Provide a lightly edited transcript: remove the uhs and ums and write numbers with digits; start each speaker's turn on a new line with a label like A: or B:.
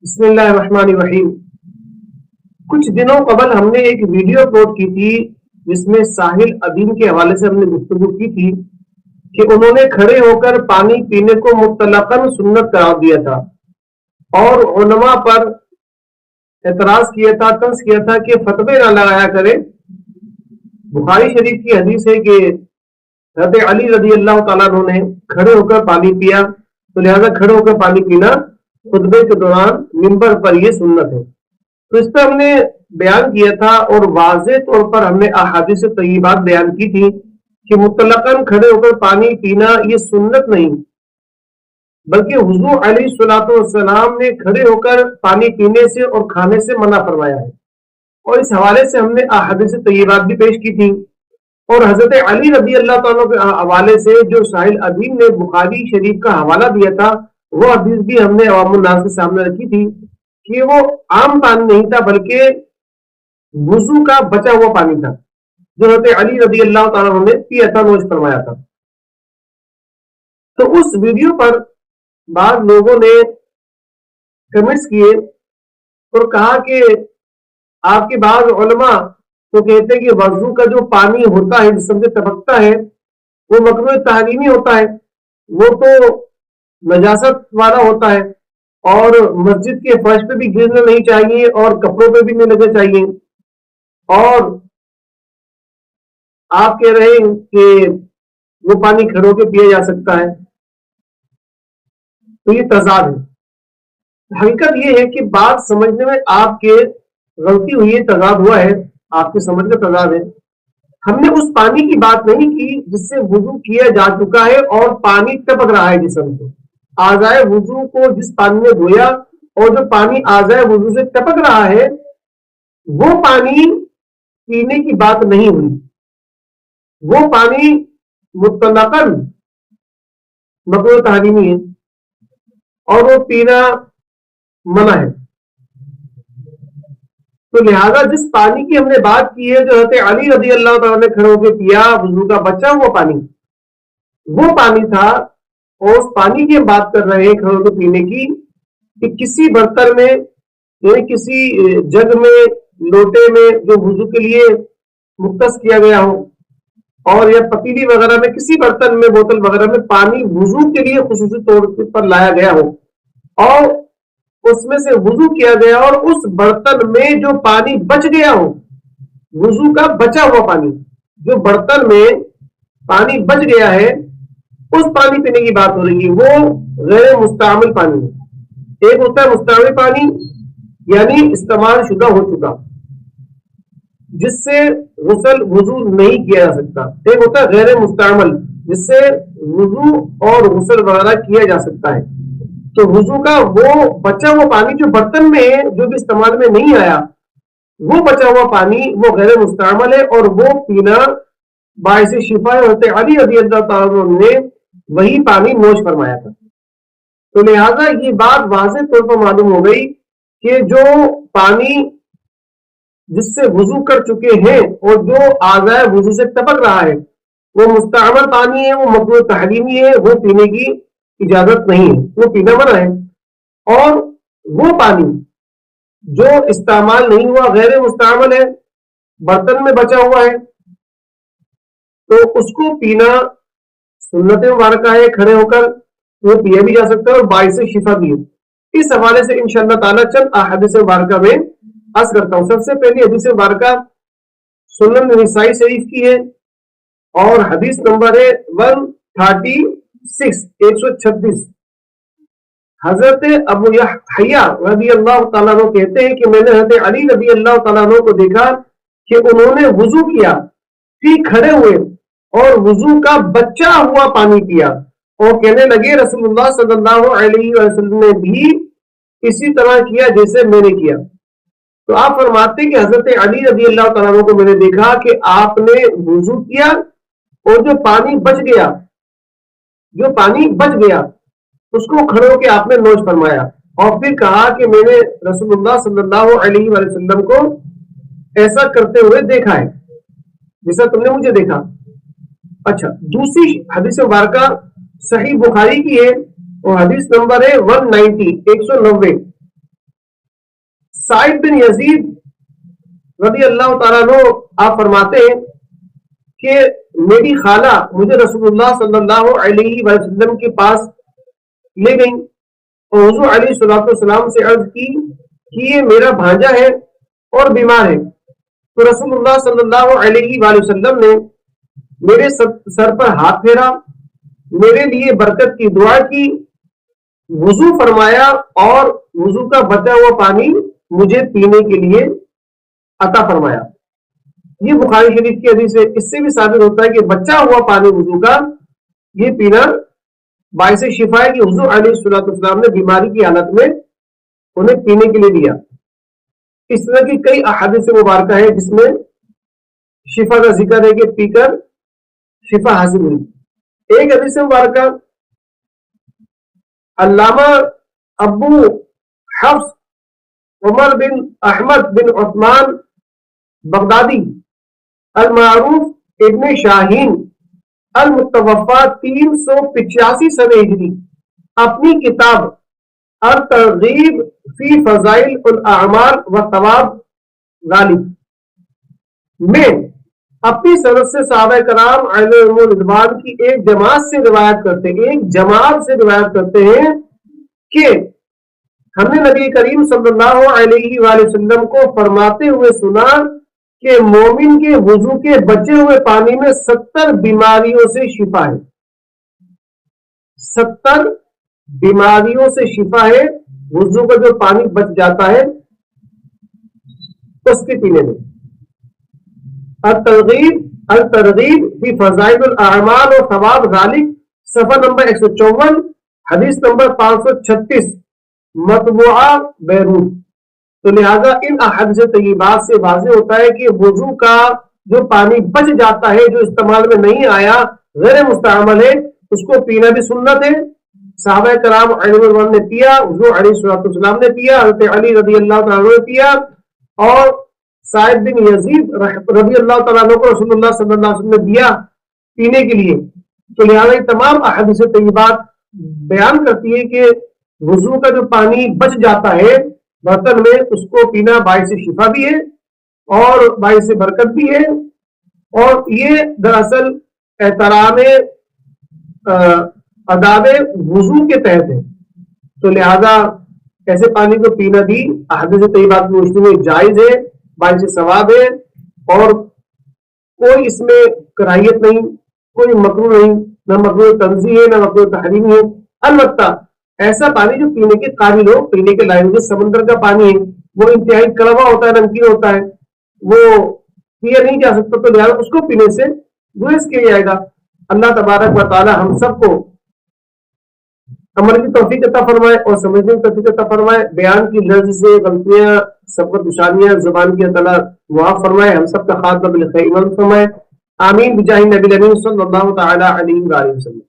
A: بسم اللہ الرحمن الرحیم۔ کچھ دنوں قبل ہم نے ایک ویڈیو اپلوڈ کی تھی جس میں ساحل ادیم کے حوالے سے ہم نے گفتگو کی تھی کہ انہوں نے کھڑے ہو کر پانی پینے کو مطلقاً سنت قرار دیا تھا اور علماء پر اعتراض کیا تھا، طنز کیا تھا کہ فتوے نہ لگایا کرے۔ بخاری شریف کی حدیث ہے کہ حضرت علی رضی اللہ تعالیٰ عنہ نے کھڑے ہو کر پانی پیا، تو لہذا کھڑے ہو کر پانی پینا خطبے کے دوران منبر پر یہ سنت ہے۔ تو اس پہ ہم نے بیان کیا تھا اور واضح طور پر ہم نے احادیث طیبات بیان کی تھی کہ مطلقاً کھڑے ہو کر پانی پینا یہ سنت نہیں، بلکہ حضور علیہ الصلوۃ والسلام نے کھڑے ہو کر پانی پینے سے اور کھانے سے منع فرمایا ہے، اور اس حوالے سے ہم نے احادیث طیبات بھی پیش کی تھی۔ اور حضرت علی رضی اللہ تعالیٰ کے حوالے سے جو ساحل ادیم نے بخاری شریف کا حوالہ دیا تھا، وہ حدیث بھی ہم نے عوام الناس کے سامنے رکھی تھی کہ وہ عام پانی نہیں تھا بلکہ وضو کا بچا ہوا پانی تھا جو حضرت علی رضی اللہ تعالیٰ نے پیا تھا، نوش فرمایا تھا۔ تو اس ویڈیو پر بعض لوگوں نے کمنٹس کیے اور کہا کہ آپ کے بعض علماء تو کہتے ہیں کہ وضو کا جو پانی ہوتا ہے جسم سے ٹپکتا ہے وہ مکروہ تحریمی ہوتا ہے، وہ تو نجاست والا ہوتا ہے اور مسجد کے فرش پہ بھی گرنا نہیں چاہیے اور کپڑوں پہ بھی نہیں لگنا چاہیے، اور آپ کہہ رہے ہیں کہ وہ پانی کھڑوں کے پیا جا سکتا ہے، تو یہ تضاد ہے۔ حقیقت یہ ہے کہ بات سمجھنے میں آپ کے غلطی ہوئی ہے، تضاد ہوا ہے، آپ کے سمجھ کا تضاد ہے۔ ہم نے اس پانی کی بات نہیں کی جس سے وضو کیا جا چکا ہے اور پانی ٹپک رہا ہے جسم سے۔ اعضائے وضو کو جس پانی نے دھویا اور جو پانی اعضائے وضو سے ٹپک رہا ہے وہ پانی پینے کی بات نہیں ہوئی، وہ پانی مطلقاً مکروہ تحریمی ہے اور وہ پینا منع ہے۔ تو لہذا جس پانی کی ہم نے بات کی ہے جو حضرت علی رضی اللہ تعالیٰ نے کھڑے ہو کے پیا، وضو کا بچا ہوا پانی، وہ پانی تھا، اور اس پانی کی ہم بات کر رہے ہیں کھڑے ہو کے پینے کی کہ کسی برتن میں یعنی کسی جگ میں، لوٹے میں جو وضو کے لیے مختص کیا گیا ہو، اور یا پتیلی وغیرہ میں، کسی برتن میں، بوتل وغیرہ میں پانی وضو کے لیے خصوصی طور پر لایا گیا ہو اور اس میں سے وضو کیا گیا اور اس برتن میں جو پانی بچ گیا ہو، وضو کا بچا ہوا پانی، جو برتن میں پانی بچ گیا ہے اس پانی پینے کی بات ہو رہی ہے، وہ غیر مستعمل پانی ہے۔ ایک ہوتا ہے مستعمل پانی یعنی استعمال شدہ ہو چکا جس سے غسل وضو نہیں کیا جا سکتا، ایک ہوتا ہے غیر مستعمل جس سے وضو اور غسل وغیرہ کیا جا سکتا ہے۔ تو وضو کا وہ بچا ہوا پانی جو برتن میں ہے، جو بھی استعمال میں نہیں آیا، وہ بچا ہوا پانی وہ غیر مستعمل ہے اور وہ پینا باعث شفا ہے۔ حضرت علی رضی اللہ تعالیٰ نے وہی پانی نوش فرمایا تھا۔ تو لہذا یہ بات واضح طور پر معلوم ہو گئی کہ جو پانی جس سے وضو کر چکے ہیں اور جو اعضائے وضو سے ٹپک رہا ہے وہ مستعمل پانی ہے، وہ مکروہ تحریمی ہے، وہ پینے کی اجازت نہیں ہے، وہ پینا منع ہے۔ اور وہ پانی جو استعمال نہیں ہوا، غیر مستعمل ہے، برتن میں بچا ہوا ہے، تو اس کو پینا سنت مبارکہ ہے، کھڑے ہو کر وہ پیا بھی جا سکتا ہے اور باعث شفا بھی ہے۔ اس حوالے سے انشاءاللہ تعالی چند احادیث مبارکہ میں عرض کرتا ہوں۔ سب سے پہلی حدیث مبارکہ سنن نسائی شریف کی ہے اور حدیث نمبر ہے 136 حضرت ابو یحییٰ رضی اللہ تعالیٰ عنہ کہتے ہیں کہ میں نے حضرت علی رضی اللہ تعالیٰ عنہ کو دیکھا کہ انہوں نے وضو کیا، پھر کھڑے ہوئے اور وضو کا بچا ہوا پانی پیا اور کہنے لگے رسول اللہ صلی اللہ علیہ وسلم نے بھی اسی طرح کیا جیسے میں نے کیا۔ تو آپ فرماتے ہیں کہ حضرت علی رضی اللہ تعالیٰ عنہ کو میں نے دیکھا کہ آپ نے وضو کیا اور جو پانی بچ گیا اس کو کھڑے ہو کے آپ نے نوش فرمایا، اور پھر کہا کہ میں نے رسول اللہ صلی اللہ علیہ وسلم کو ایسا کرتے ہوئے دیکھا ہے جیسا تم نے مجھے دیکھا۔ اچھا، دوسری حدیث مبارکہ صحیح بخاری کی ہے اور حدیث نمبر ہے 190 سعید بن یزید رضی اللہ تعالیٰ عنہ آپ فرماتے ہیں کہ میری خالہ مجھے رسول اللہ صلی اللہ علیہ وسلم کے پاس لے گئی اور حضور علیہ الصلوۃ والسلام سے عرض کی کہ یہ میرا بھانجا ہے اور بیمار ہے. تو رسول اللہ صلی اللہ علیہ وآلہ وسلم نے میرے سر پر ہاتھ پھیرا, میرے لیے برکت کی دعا کی, وضو فرمایا اور وضو کا بچا ہوا پانی مجھے پینے کے لیے عطا فرمایا. یہ بخاری شریف کی حدیث ہے. اس سے بھی ثابت ہوتا ہے کہ بچا ہوا پانی وضو کا یہ پینا باعث شفا ہے کہ حضور علیہ الصلوۃ والسلام نے بیماری کی حالت میں انہیں پینے کے لیے دیا. اس طرح کی کئی احادیث مبارکہ ہیں جس میں شفا کا ذکر ہے کہ پی کر شفا حاصل ہوئی. ایک حدیث مبارکہ علامہ ابو حفص عمر بن احمد بن عثمان بغدادی المعروف ابن شاہین المتوفا 385 سنہ ہجری اپنی کتاب الترغیب فی فضائل الاعمال و ثواب غالب میں اپنی سند سے صحابہ کرام علیہم رضوان کی ایک جماعت سے روایت کرتے ہیں کہ ہم نے نبی کریم صلی اللہ علیہ وآلہ وسلم کو فرماتے ہوئے سنا کہ مومن کے وضو کے بچے ہوئے پانی میں 70 بیماریوں سے شفا ہے. 70 بیماریوں سے شفا ہے وضو کا جو پانی بچ جاتا ہے اس کے پینے میں. الترغیب فی فضائل الاعمال و ثواب غالب صفحہ نمبر 154 حدیث نمبر 536 مطبوعہ بیروت. تو لہذا ان احادیث طیبات سے واضح ہوتا ہے کہ وضو کا جو پانی بچ جاتا ہے جو استعمال میں نہیں آیا غیر مستعمل ہے اس کو پینا بھی سنت ہے. صحابہ کرام علیہ رضوان نے پیا, حضور علیہ الصلوۃ والسلام نے پیا, حضرت علی رضی اللہ تعالیٰ عنہ نے پیا اور سعید بن یزید رضی اللہ تعالیٰ عنہ کو رسول اللہ صلی اللہ علیہ وسلم نے دیا پینے کے لیے. تو لہٰذا یہ تمام احادیث طیبات بیان کرتی ہے کہ وضو کا جو پانی بچ جاتا ہے برتن میں اس کو پینا باعث شفا بھی ہے اور باعث برکت بھی ہے, اور یہ دراصل احترام آداب وضو کے تحت ہے. تو لہذا ایسے پانی کو پینا بھی احادیث طیبات کی روشنی میں جائز ہے, باعث ثواب ہے اور کوئی اس میں کراہیت نہیں, کوئی مکروہ نہیں, نہ مکروہ تنزیہ ہے نہ مکروہ تحریم ہے. البتہ ایسا پانی جو پینے کے قابل ہو, پینے کے لائق, جو سمندر کا پانی ہے وہ انتہائی کڑوا ہوتا ہے, نمکین ہوتا ہے, وہ پیا نہیں جا سکتا, تو لہٰذا اس کو پینے سے گریز کیا جائے گا. اللہ تبارک و تعالی ہم سب کو عمل کی توفیق عطا فرمائے اور سمجھنے کی توفیق عطا فرمائے. بیان کی لفظ سے غلطیاں سبقت نشانیاں زبان کی تعالی معاف فرمائے. ہم سب کا خاتمہ بالخیر فرمائے. آمین بجاہ نبی الامین صلی اللہ تعالی علیہ وآلہ وسلم.